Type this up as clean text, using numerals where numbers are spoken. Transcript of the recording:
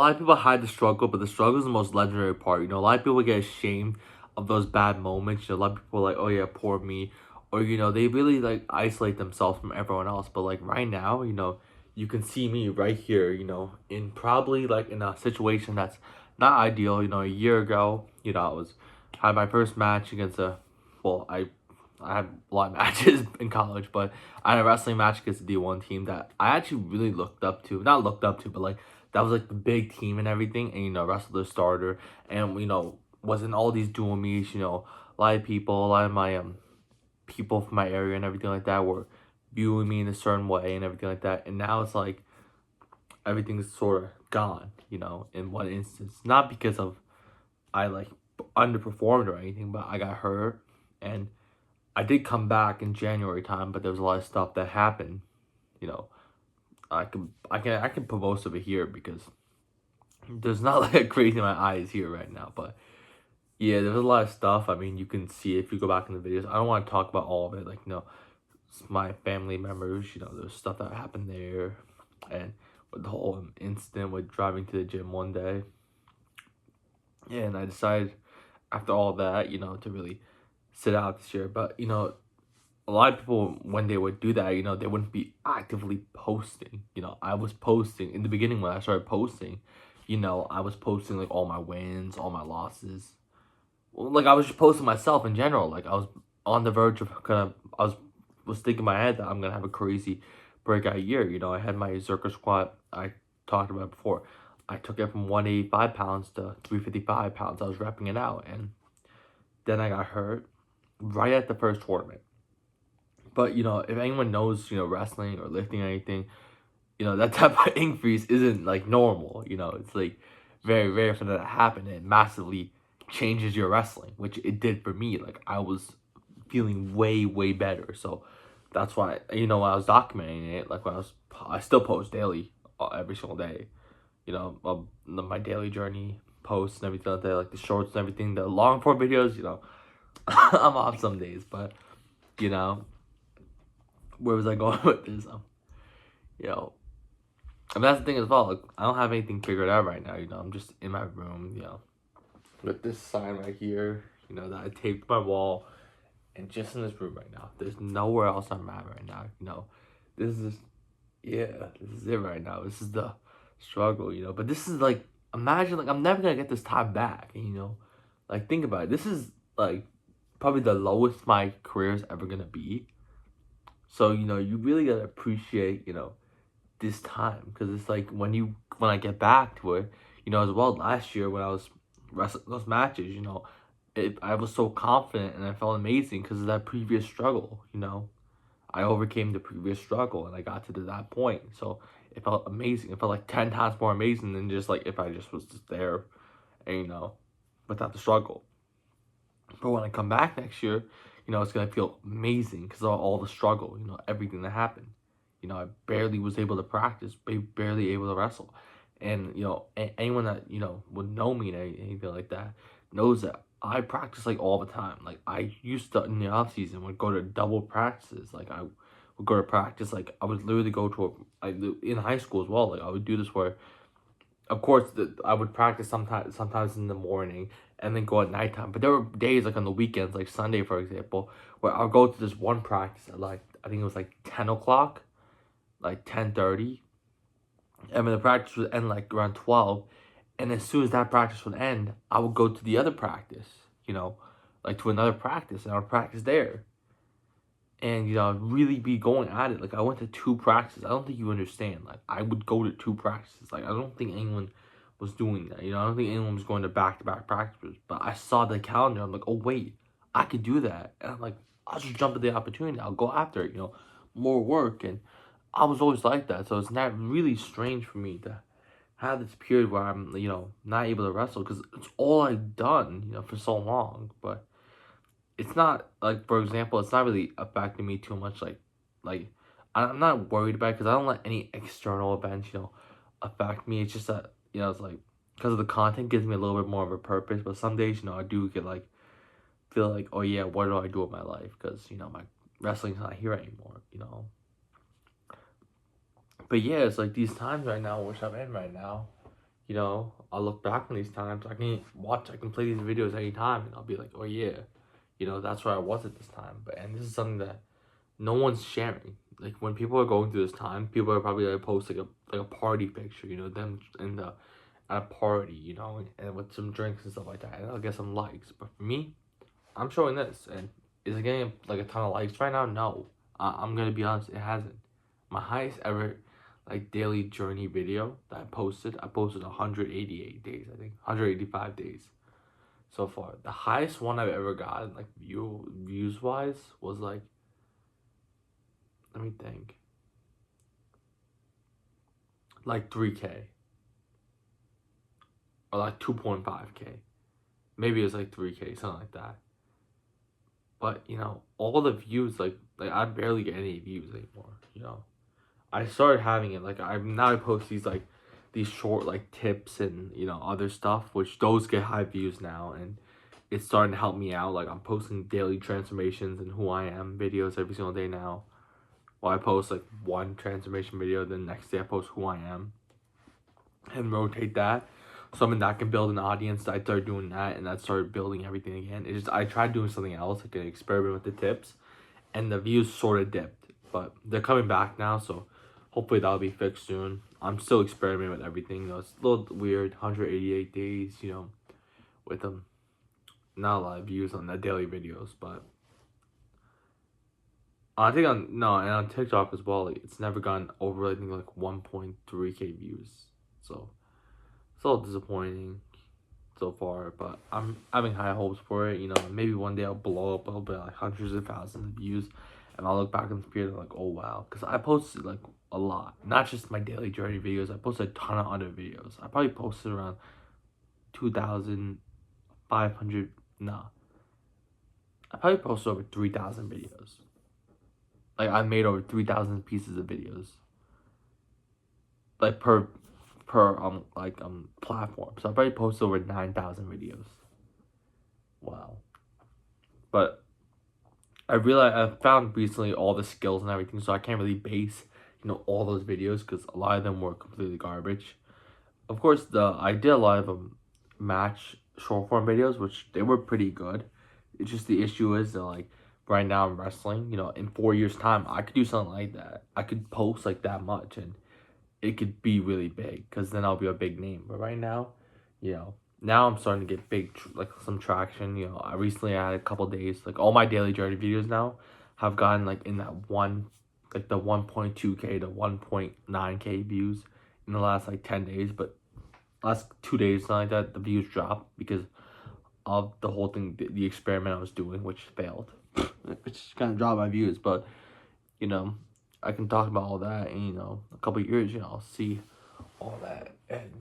A lot of people hide the struggle, but the struggle is the most legendary part. A lot of people get ashamed of those bad moments. A lot of people are like, oh yeah, poor me. Or, they really like isolate themselves from everyone else. But like right now, you can see me right here, in probably like in a situation that's not ideal. A year ago, I had my first match against well, I had a lot of matches in college, but I had a wrestling match against a D1 team that I actually really looked up to. Not looked up to, but like that was like the big team and everything. And wrestled the starter, and was in all these dual meets. A lot of people, a lot of my people from my area and everything like that were viewing me in a certain way and everything like that. And now it's like everything's sort of gone. In one instance, not because of I like underperformed or anything, but I got hurt and I did come back in January time, but there was a lot of stuff that happened. You know, I can put most of it here because there's not like a crazy in my eyes here right now. But yeah, there's a lot of stuff. I mean, you can see if you go back in the videos. I don't want to talk about all of it. Like my family members. There's stuff that happened there, and with the whole incident with driving to the gym one day. Yeah, and I decided after all that, to really sit out this year. But a lot of people when they would do that, they wouldn't be actively posting. I was posting in the beginning when I started posting. I was posting like all my wins, all my losses. Well, like I was just posting myself in general. Like I was on the verge of I was thinking in my head that I'm gonna have a crazy breakout year. I had my Zerker squat I talked about before. I took it from 185 pounds to 355 pounds. I was repping it out, and then I got hurt right at the first tournament. But if anyone knows, wrestling or lifting or anything, that type of increase isn't like normal. It's like very rare for that to happen. It massively changes your wrestling, which it did for me. Like I was feeling way, way better. So that's why when I was documenting it, like I still post daily, every single day. My daily journey posts and everything like that, like the shorts and everything. The long form videos, I'm off some days, but you know where was I going with this? You know, I mean, that's the thing as well. Like, I don't have anything figured out right now. I'm just in my room. With this sign right here. That I taped my wall, and just in this room right now. There's nowhere else I'm at right now. This is yeah, this is it right now. This is the struggle. But this is like imagine like I'm never gonna get this time back. Like think about it. This is like probably the lowest my career is ever gonna be. So you really gotta appreciate this time because it's like when I get back to it, as well last year when I was wrestling those matches, I was so confident and I felt amazing because of that previous struggle. I overcame the previous struggle and I got to that point, so it felt amazing. It felt like 10 times more amazing than just like if I just was just there, and without the struggle. But when I come back next year, it's gonna feel amazing because of all the struggle, everything that happened. I barely was able to practice, barely able to wrestle. And, anyone that, would know me and anything like that knows that I practice like all the time. Like I used to in the off season would go to double practices. Like I would go to practice, like I would literally go to in high school as well. Like I would do this where of course, I would practice sometimes in the morning and then go at nighttime. But there were days like on the weekends, like Sunday for example, where I'll go to this one practice at like I think it was like 10 o'clock, like 10:30, and then the practice would end like around 12. And as soon as that practice would end, I would go to the other practice, like to another practice, and I would practice there. And I'd really be going at it. Like I went to two practices. I don't think you understand. Like I would go to two practices. Like I don't think anyone was doing that. I don't think anyone was going to back practices. But I saw the calendar. I'm like, oh wait, I could do that. And I'm like, I'll just jump at the opportunity. I'll go after it. More work. And I was always like that. So it's not really strange for me to have this period where I'm not able to wrestle because it's all I've done for so long. But it's not like for example, it's not really affecting me too much. Like I'm not worried about it because I don't let any external events affect me. It's just that it's like because of the content gives me a little bit more of a purpose. But some days I do get like feel like oh yeah, what do I do with my life? Because my wrestling's not here anymore. But yeah, it's like these times right now, which I'm in right now. you know, I'll look back on these times. I can play these videos anytime, and I'll be like, oh yeah, you know, that's where I was at this time. But and this is something that no one's sharing. Like when people are going through this time, people are probably like post like a party picture, you know, them in the at a party, you know, and with some drinks and stuff like that, and I'll get some likes. But for me, I'm showing this, and is it getting like a ton of likes right now? No, I'm gonna be honest, it hasn't. My highest ever like daily journey video that I posted 188 days, I think 185 days so far. The highest one I've ever gotten, like views wise, was like, let me think, like 3K or like 2.5K. Maybe it was like 3K, something like that. But you know, all the views, like I barely get any views anymore. You know, I started having it like I post these short like tips and you know other stuff, which those get high views now, and it's starting to help me out. Like I'm posting daily transformations and who I am videos every single day now. Well, I post like one transformation video, then next day I post who I am, and rotate that. Something that can build an audience. I started doing that, and that started building everything again. It's just I tried doing something else, like an experiment with the tips, and the views sort of dipped, but they're coming back now, so hopefully that'll be fixed soon. I'm still experimenting with everything. You know, it's a little weird. 188 days, you know, with them. Not a lot of views on the daily videos, but I think on no, and on TikTok as well. Like, it's never gone over. I think like 1.3K views. So it's a little disappointing so far, but I'm having high hopes for it. You know, maybe one day I'll blow up. I'll be like hundreds of thousands of views, and I'll look back in the period like, oh wow, because I posted like a lot, not just my daily journey videos. I posted a ton of other videos. I probably posted around 2,500. Nah, I probably posted over 3,000 videos. Like I made over 3,000 pieces of videos, like per platform. So I probably posted over 9,000 videos. Wow. But I realized I found recently all the skills and everything, so I can't really base you know all those videos because a lot of them were completely garbage. Of course, the I did a lot of match short form videos, which they were pretty good. It's just the issue is that like right now I'm wrestling. You know, in 4 years' time, I could do something like that. I could post like that much, and it could be really big because then I'll be a big name. But right now, you know, now I'm starting to get like some traction. You know, I had a couple days, like all my daily journey videos now have gotten like in that like the 1.2K to 1.9K views in the last like 10 days. But last 2 days, something like that, the views dropped because of the whole thing, the experiment I was doing, which failed, which kind of dropped my views. But you know, I can talk about all that, and you know, a couple years, you know, I'll see all that, and